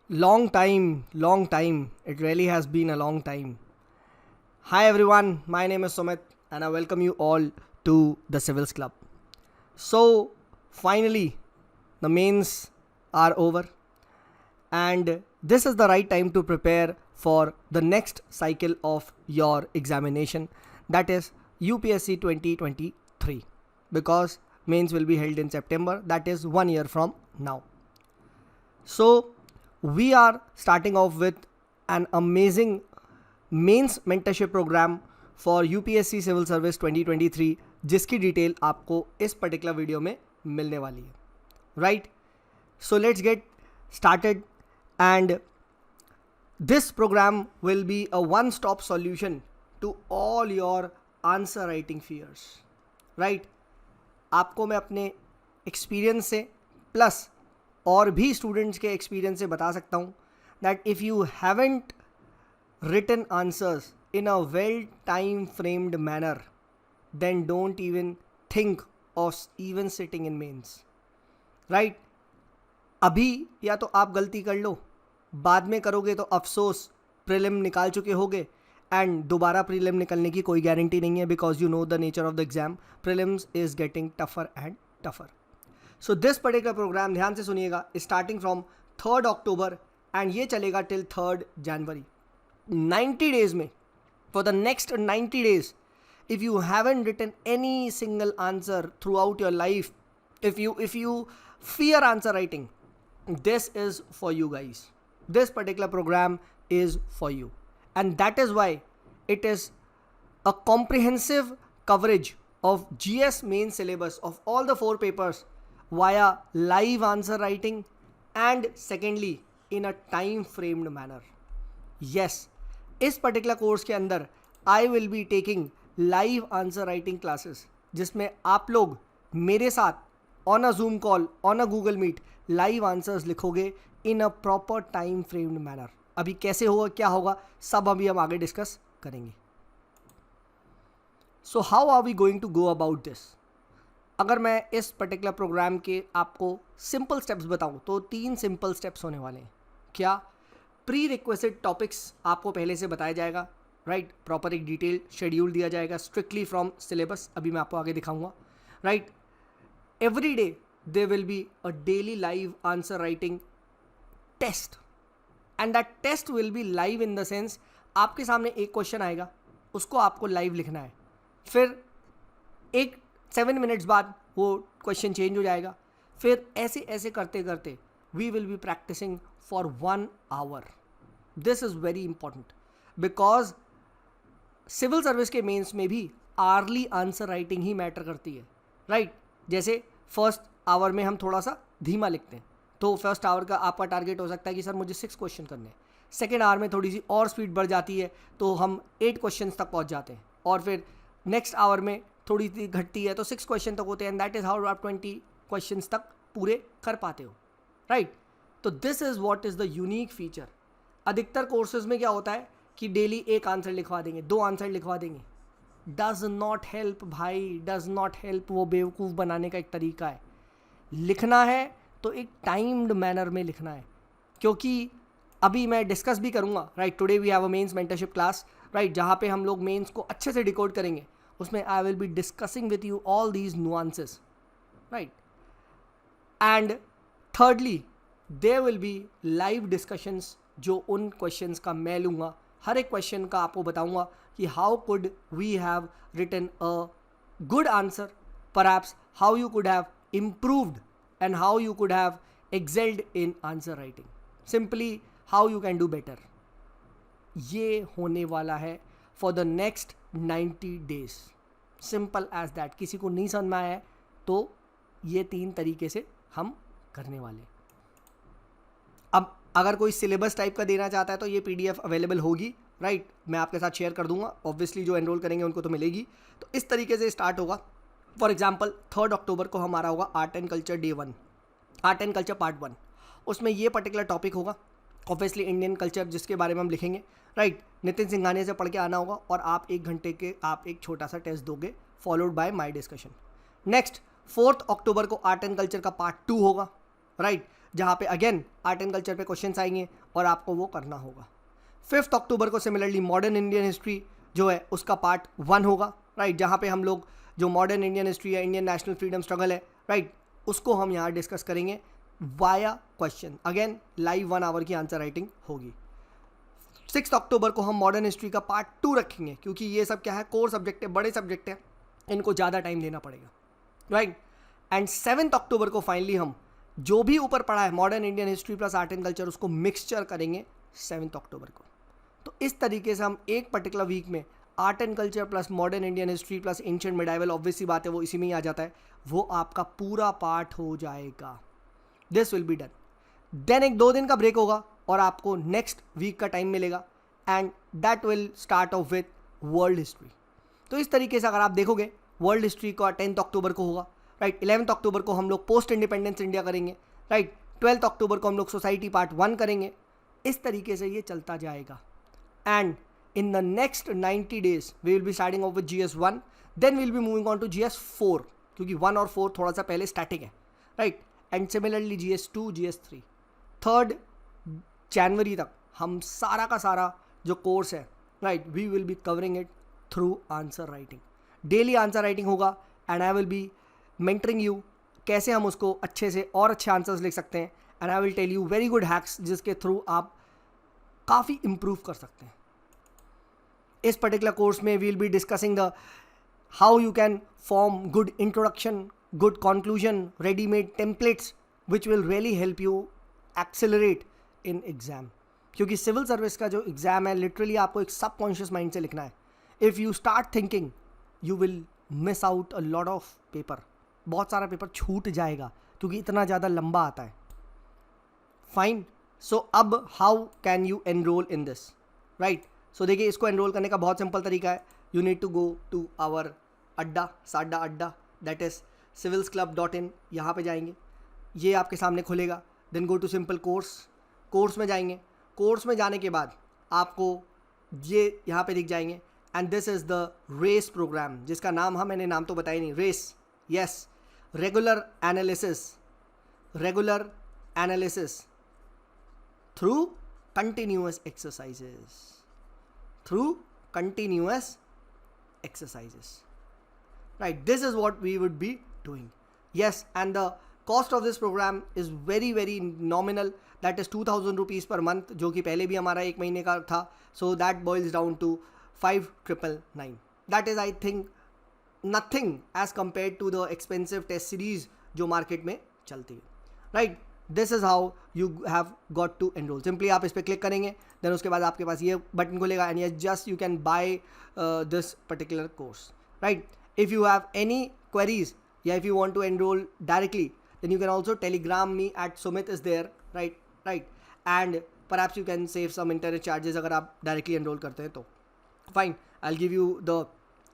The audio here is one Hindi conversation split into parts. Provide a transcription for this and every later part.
Long time. It really has been a long time. Hi everyone, my name is Sumit and I welcome you all to the Civils Club. So, finally, the mains are over and this is the right time to prepare for the next cycle of your examination, that is UPSC 2023, because mains will be held in September, that is 1 year from now. So, we are starting off with an amazing mains mentorship programme for UPSC civil service 2023, जिसकी डिटेल आपको इस पर्टिकुलर वीडियो में मिलने वाली है. Right, so let's get started and this programme will be a one stop solution to all your answer writing fears. Right, आपको मैं अपने एक्सपीरियंस से प्लस और भी स्टूडेंट्स के एक्सपीरियंस से बता सकता हूँ that if you haven't written answers in a well time framed manner, then don't even think of even sitting in mains. Right, अभी या तो आप गलती कर लो, बाद में करोगे तो अफसोस, प्रीलिम निकाल चुके होगे एंड दोबारा प्रीलिम निकलने की कोई गारंटी नहीं है, because you know the nature of the exam. Prelims is getting tougher and tougher. So this particular programme ध्यान से सुनिएगा, starting from 3rd October and ये चलेगा टिल 3rd January. 90 days में, for the next 90 days, if you haven't written any single answer throughout your life, if you fear answer writing, this is for you guys. This particular program is for you, and that is why it is a comprehensive coverage of GS main syllabus of all the 4 papers via live answer writing, and secondly in a time framed manner. Yes, इस पर्टिकुलर कोर्स के अंदर I will be taking live answer writing classes, जिसमें आप लोग मेरे साथ on a Zoom call, on a Google Meet live answers लिखोगे in a proper time framed manner. अभी कैसे होगा, क्या होगा, सब अभी हम आगे डिस्कस करेंगे. So how are we going to go about this? अगर मैं इस पर्टिकुलर प्रोग्राम के आपको सिंपल स्टेप्स बताऊं तो 3 सिंपल स्टेप्स होने वाले हैं. क्या? प्री रिक्वेस्टेड टॉपिक्स आपको पहले से बताया जाएगा. राइट, प्रॉपर एक डिटेल शेड्यूल दिया जाएगा स्ट्रिक्टली फ्रॉम सिलेबस. अभी मैं आपको आगे दिखाऊंगा. Right, every day there will be a daily live answer writing test, and that test will be live in the sense आपके सामने एक क्वेश्चन आएगा, उसको आपको लाइव लिखना है. फिर एक 7 मिनट्स बाद वो क्वेश्चन चेंज हो जाएगा. फिर ऐसे ऐसे करते करते we will be practising for 1 hour. This is very important because civil service के मेंस में भी आर्ली आंसर राइटिंग ही मैटर करती है. राइट, जैसे फर्स्ट आवर में हम थोड़ा सा धीमा लिखते हैं, तो फर्स्ट आवर का आपका टारगेट हो सकता है कि सर मुझे 6 क्वेश्चन करने हैं. सेकेंड आवर में थोड़ी सी और स्पीड बढ़ जाती है तो हम 8 क्वेश्चन तक पहुंच जाते हैं, और फिर नेक्स्ट आवर में थोड़ी सी घटती है तो 6 क्वेश्चन तक होते हैं, एंड दैट इज़ हाउ आप 20 क्वेश्चन तक पूरे कर पाते हो. राइट, तो this is what is the unique feature. अधिकतर कोर्सेज में क्या होता है कि डेली एक आंसर लिखवा देंगे, 2 आंसर लिखवा देंगे. डज नॉट हेल्प भाई, डज नॉट हेल्प. वो बेवकूफ़ बनाने का एक तरीका है. लिखना है तो एक टाइम्ड मैनर में लिखना है, क्योंकि अभी मैं डिस्कस भी करूँगा. Right, today we have a mains mentorship class, right, जहाँ पे हम लोग मेंस को अच्छे से डिकोड करेंगे. उसमें I will be discussing with you all these nuances. Right, and thirdly there will be live discussions, जो उन क्वेश्चंस का मैं लूँगा. हर एक क्वेश्चन का आपको बताऊँगा कि how could we have written a good answer, perhaps how you could have improved and how you could have excelled in answer writing, simply how you can do better. ये होने वाला है for the next 90 days. Simple as that. किसी को नहीं समझ में आया है तो ये 3 तरीके से हम करने वाले. अब अगर कोई सिलेबस टाइप का देना चाहता है तो ये PDF अवेलेबल होगी. राइट, मैं आपके साथ शेयर कर दूंगा. ऑब्वियसली जो एनरोल करेंगे उनको तो मिलेगी. तो इस तरीके से स्टार्ट होगा. फॉर एग्जांपल 3rd October को हमारा होगा art and culture day 1, art and culture part 1. उसमें ये पर्टिकुलर टॉपिक होगा, ऑब्वियसली इंडियन कल्चर, जिसके बारे में हम लिखेंगे. राइट, नितिन सिंघानिया से पढ़ के आना होगा और आप 1 घंटे के आप एक छोटा सा टेस्ट दोगे, followed by my discussion. Next 4th October को आर्ट एंड कल्चर का पार्ट 2 होगा. राइट, जहाँ पे अगेन आर्ट एंड कल्चर पे क्वेश्चंस आएंगे और आपको वो करना होगा। 5 अक्टूबर को सिमिलरली मॉडर्न इंडियन हिस्ट्री जो है उसका पार्ट 1 होगा, राइट, जहाँ पे हम लोग जो मॉडर्न इंडियन हिस्ट्री है, इंडियन नेशनल फ्रीडम स्ट्रगल है, राइट, उसको हम यहाँ डिस्कस करेंगे via question. Again live 1 hour की आंसर राइटिंग होगी। 6 अक्टूबर को हम मॉडर्न हिस्ट्री का पार्ट 2 रखेंगे, क्योंकि ये सब क्या है, कोर सब्जेक्ट है, बड़े सब्जेक्ट है, इनको ज़्यादा टाइम देना पड़ेगा, राइट। एंड 7 अक्टूबर को फाइनली हम जो भी ऊपर पढ़ा है modern Indian history plus art and culture उसको मिक्सचर करेंगे 7 अक्टूबर को। तो इस तरीके से हम एक पर्टिकुलर वीक में art and culture plus modern Indian history plus ancient medieval, obviously बात है वो इसी में ही आ जाता है, वो आपका पूरा पार्ट हो जाएगा। This will be done. Then एक 2 दिन का ब्रेक होगा और आपको नेक्स्ट वीक का टाइम मिलेगा and that will start off with world history. तो इस तरीके से अगर आप देखोगे वर्ल्ड हिस्ट्री का 10 अक्टूबर को होगा, राइट। 11 अक्टूबर को हम लोग पोस्ट इंडिपेंडेंस इंडिया करेंगे, राइट। 12 अक्टूबर को हम लोग सोसाइटी पार्ट 1 करेंगे। इस तरीके से ये चलता जाएगा and in the next 90 days we will be starting off with GS1, then we will be moving on to GS4, क्योंकि 1 और 4 थोड़ा सा पहले स्टैटिक है, right. And similarly GS2, GS3। 3 जनवरी तक हम सारा का सारा जो कोर्स है, right, we will be covering it through answer writing. Daily answer writing होगा and I will be mentoring you कैसे हम उसको अच्छे से और अच्छे आंसर्स लिख सकते हैं and I will tell you very good hacks जिसके थ्रू आप काफ़ी इम्प्रूव कर सकते हैं। इस पर्टिकुलर कोर्स में we will be discussing the how you can form good introduction, good conclusion, readymade templates which will really help you accelerate in exam, क्योंकि सिविल सर्विस का जो एग्ज़ाम है लिटरली आपको एक सबकॉन्शियस माइंड से लिखना है। If you start thinking you will miss out a lot of paper, बहुत सारा पेपर छूट जाएगा क्योंकि इतना ज़्यादा लंबा आता है। फाइन, सो अब how can you enroll in this, right. So देखिए, इसको एनरोल करने का बहुत सिंपल तरीका है। You need to go to our Adda, Sadda अड्डा, दैट इज़ civilsclub.in। यहाँ पे जाएंगे, ये आपके सामने खुलेगा। Then go to simple course, course में जाएंगे। कोर्स में जाने के बाद आपको ये यहाँ पे दिख जाएंगे and this is the race programme, जिसका नाम मैंने नाम तो बताया नहीं, race, yes, regular analysis through continuous exercises, right? This is what we would be doing. Yes, and the cost of this program is very very nominal, that is 2000 rupees per month, जो कि पहले भी हमारा 1 महीने का था। So that boils down to 5,999. That is I think nothing as compared to the expensive test series जो मार्केट में चलती है, right? This is how you have got to enrol. Simply आप इस पर क्लिक करेंगे, देन उसके बाद आपके पास ये बटन खुलेगा and yes just you can buy this particular course, right. If you have any queries या if you want to enroll directly then you can also telegram me at Sumit is there, right, and perhaps you can save some internet charges अगर आप डायरेक्टली एनरोल करते हैं तो। Fine, I will give you the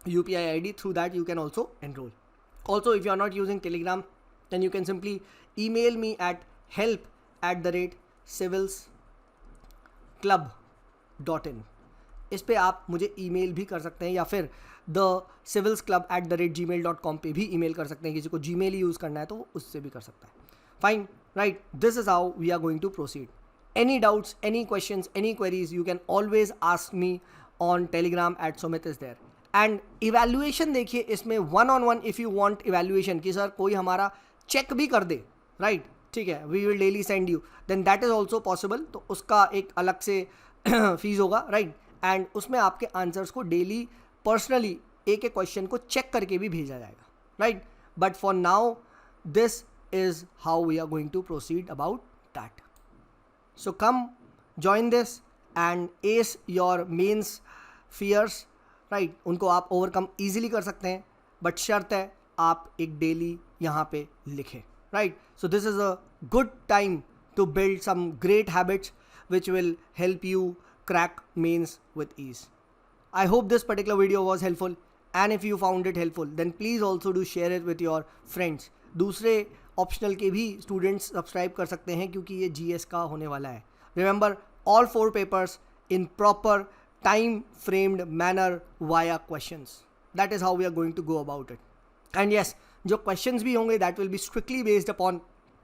UPI ID, through that you can also enroll. Also, if you are not using Telegram, then you can simply email me at help@civilsclub.in। इस पे आप मुझे ईमेल भी कर सकते हैं या फिर thecivilsclub@gmail.com पे भी ईमेल कर सकते हैं। किसी को जीमेल ही यूज़ करना है तो उससे भी कर सकता है। Fine, right, this is how we are going to proceed. Any doubts, any questions, any queries, you can always ask me on Telegram at Sumit is there. And evaluation देखिए, इसमें 1-on-1 if you want evaluation कि सर कोई हमारा चेक भी कर दे, राइट, ठीक है, we will daily send you, then that is also possible। तो उसका एक अलग से फीस होगा, राइट, एंड उसमें आपके आंसर्स को डेली पर्सनली एक क्वेश्चन को चेक करके भी भेजा जाएगा, right. But for now this is how we are going to proceed about that. So come join this and ace your mains fears, right? उनको आप overcome easily कर सकते हैं, बट शर्त है आप एक डेली यहाँ पे लिखें, right? So this is a good time to build some great habits which will help you crack mains with ease. I hope this particular video was helpful, and if you found it helpful then please also do share it with your friends. दूसरे ऑप्शनल के भी स्टूडेंट्स सब्सक्राइब कर सकते हैं क्योंकि ये GS का होने वाला है। Remember, all 4 papers in proper time framed manner via questions. That is how we are going to go about it. And yes, जो क्वेश्चंस भी होंगे that will be strictly based upon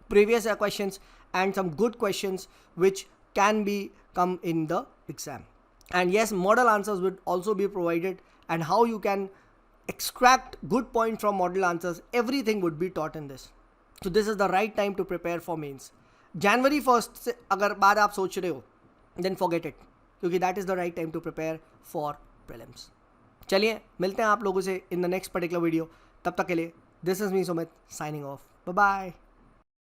previous questions and some good questions which can be come in the exam. And yes, model answers would also be provided, and how you can extract good point from model answers, everything would be taught in this. So this is the right time to prepare for mains. January 1st से अगर बाद आप सोच रहे हो, then forget it, क्योंकि that is the right time to prepare for prelims. चलिए मिलते हैं आप लोगों से in the next particular video. तब तक के लिए this is me Sumit signing off. Bye bye.